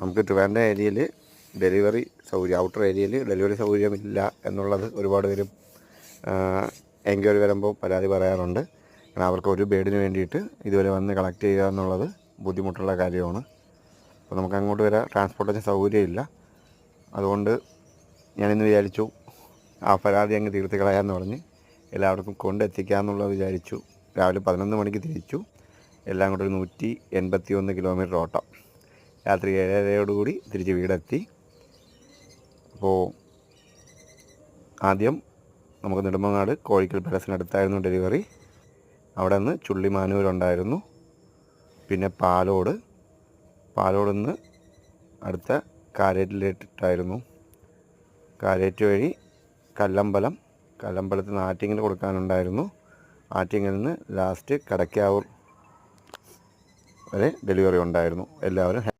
നമുക്ക് ട്രിവാൻഡ്രം ഏരിയയിൽ ഡെലിവറി സൗകര്യം, ഔട്ടർ ഏരിയയിൽ ഡെലിവറി സൗകര്യമില്ല എന്നുള്ളത് ഒരുപാട് പേരും എൻക്വയറി വരുമ്പോൾ പരാതി പറയാറുണ്ട്. കാരണം അവർക്ക് ഒരു ബേഡിന് വേണ്ടിയിട്ട് ഇതുവരെ വന്ന് കളക്ട് ചെയ്യുക എന്നുള്ളത് ബുദ്ധിമുട്ടുള്ള കാര്യമാണ്. അപ്പോൾ നമുക്ക് അങ്ങോട്ട് വരെ ട്രാൻസ്പോർട്ടേഷൻ സൗകര്യമില്ല. അതുകൊണ്ട് ഞാനിന്ന് വിചാരിച്ചു ആ പരാതി അങ്ങ് തീർത്ത് കളയാമെന്ന് പറഞ്ഞ് എല്ലാവർക്കും കൊണ്ടെത്തിക്കാമെന്നുള്ളത് വിചാരിച്ചു. രാവിലെ 11 മണിക്ക് തിരിച്ചു. എല്ലാം കൂടെ ഒരു 181 കിലോമീറ്റർ ഓട്ടം. രാത്രി 7:30 തിരിച്ച് വീടെത്തി. അപ്പോൾ ആദ്യം നമുക്ക് നെടുമങ്ങാട് കോഴിക്കൽ പാലസിനടുത്തായിരുന്നു ഡെലിവറി. അവിടെ നിന്ന് ചുള്ളിമാനൂരുണ്ടായിരുന്നു. പിന്നെ പാലോട് നിന്ന് അടുത്ത കാരേറ്റിലേട്ടിട്ടായിരുന്നു. കാരേറ്റ് വഴി കല്ലമ്പലത്ത് നിന്ന് ആറ്റിങ്ങൽ കൊടുക്കാനുണ്ടായിരുന്നു. ആറ്റിങ്ങൽ നിന്ന് ലാസ്റ്റ് കടക്കാവൂർ വരെ ഡെലിവറി ഉണ്ടായിരുന്നു. എല്ലാവരും